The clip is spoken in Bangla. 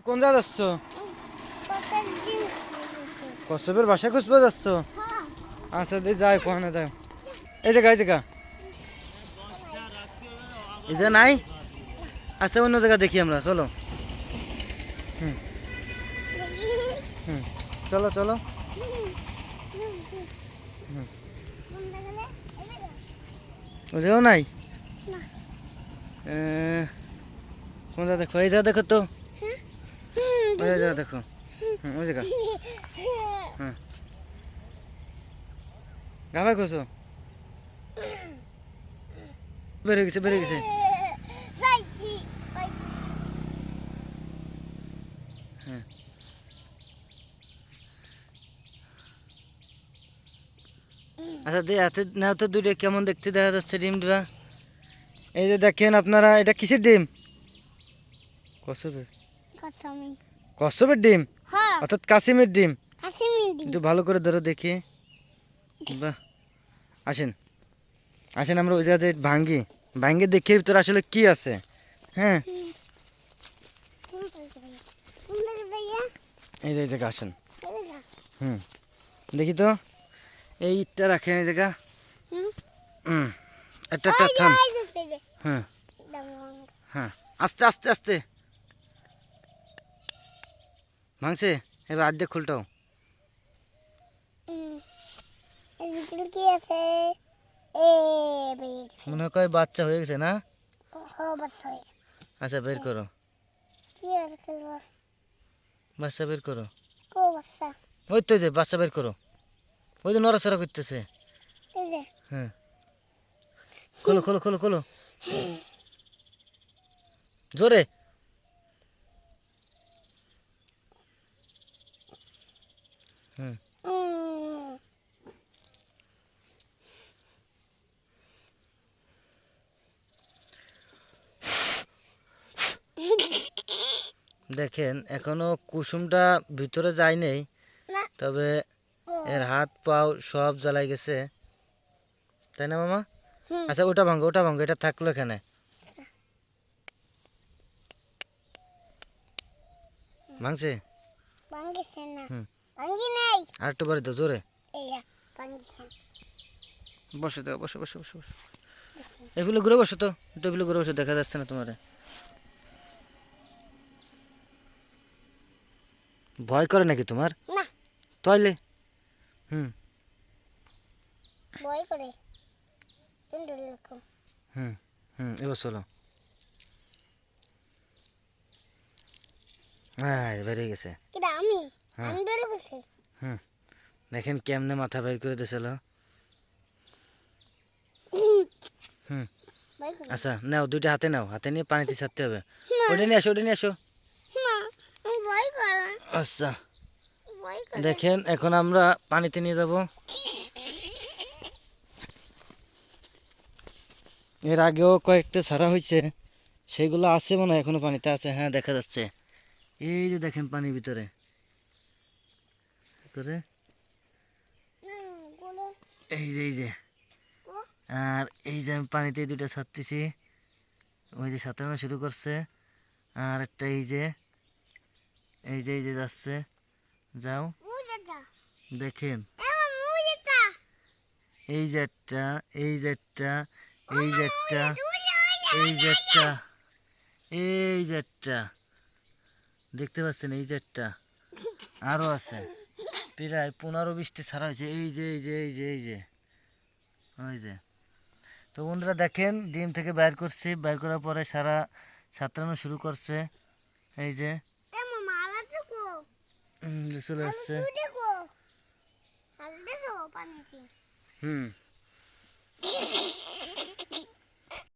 কোন জায়গা যাচ্ছ? কশ্যপের বাসায় খুঁজবে যাচ্ছ? আচ্ছা দিয়ে যাই, কোনে যাও? এই জায়গা, এই জায়গা, এই জায়গা নাই। আচ্ছা অন্য জায়গা দেখি আমরা, চলো। হুম হুম, চলো চলো। হুম, ওদেরও নাই। কোন জায়গা দেখো? এই জায়গা দেখো তো, ওই জায়গা দেখো। হুম, ওই জায়গা। হ্যাঁ, গাভায় খুঁজো। বেড়ে গেছে, বেড়ে গেছে। হ্যাঁ, আচ্ছা দিয়ে হাতে নাও তো দুইটা, কেমন দেখতে দেখা যাচ্ছে ডিমটা। এই যে দেখেন আপনারা, এটা কিসের ডিম? কচ্ছপের। কচ্ছপের ডিম, অর্থাৎ কাসিমের ডিম। একটু ভালো করে ধরো দেখি। বাহ, আসেন আসেন, আমরা ওই জায়গাতে ভাঙ্গি, ভাঙ্গে দেখি ভিতরে আসলে কি আছে। হ্যাঁ, এই জায়গা আসেন। হুম, দেখি তো, এই ইটটা রাখেন এই জায়গা। হুম, একটা একটা থাম। হ্যাঁ হ্যাঁ, আস্তে আস্তে আস্তে ভাঙছে। এবার আর্ধেক খুলটাও। মনে হয় বাচ্চা হয়ে গেছে না? আচ্ছা বের করো, বাচ্চা বের করো। ওই তো যে বাচ্চা বের করো, ওই যে নড়াচড়া করতেছে। হ্যাঁ, খোলো খোলো খোলো খোলো, জোরে। হুম, দেখেন এখনো কুসুমটা ভিতরে যায় নাই, তবে এর হাত পাও সব জ্বালাই গেছে, তাই না মামা? আচ্ছা ওটা ভাঙ্গো, ওটা ভাঙ্গো, এটা থাকলো এখানে। ভাঙছে? হুম, আর একটু বাড়ি দাও জোরে। বসে দাও, বসে বসে বসে বসে। এগুলো ঘুরে বসো তো, এগুলো ঘুরে বসো, দেখা যাচ্ছে না তোমার। ভয় করে নাকি তোমার? তাইলে হুম হুম হুম, এবার চলো। হ্যাঁ বেরিয়ে গেছে। হ্যাঁ হুম, দেখেন কেমনে মাথা বের করে দিয়েছিল। হুম, আচ্ছা নাও, দুইটা হাতে নাও, হাতে নিয়ে পানিতে ছাড়তে হবে। ওটা নিয়ে আসো, ওটা নিয়ে আসো। আচ্ছা দেখেন এখন আমরা পানিতে নিয়ে যাব। এর আগেও কয়েকটা ছাড়া হয়েছে, সেগুলো আছে মনে হয় এখনো পানিতে আছে। হ্যাঁ দেখা যাচ্ছে, এই যে দেখেন পানির ভিতরে করে, এই যে এই যে। আর এই যে আমি পানিতে দুইটা ছাড়তেছি, ওই যে সাঁতরানো শুরু করছে। আর একটা এই যে, এই যে এই যে যাচ্ছে, যাও দেখেন। এই যে একটা, এই যে একটা, এই যে একটা, এই যে একটা, এই যে একটা, দেখতে পাচ্ছেন? এই যে একটা, আরও আছে প্রায় 15-20টি ছাড়া হয়েছে। এই যে এই যে এই যে এই যে, ওই যে। তো বন্ধুরা দেখেন, ডিম থেকে বাইর করছি, বাইর করার পরে সারা সাঁতরানো শুরু করছে। এই যে চলে আসছে। হুম,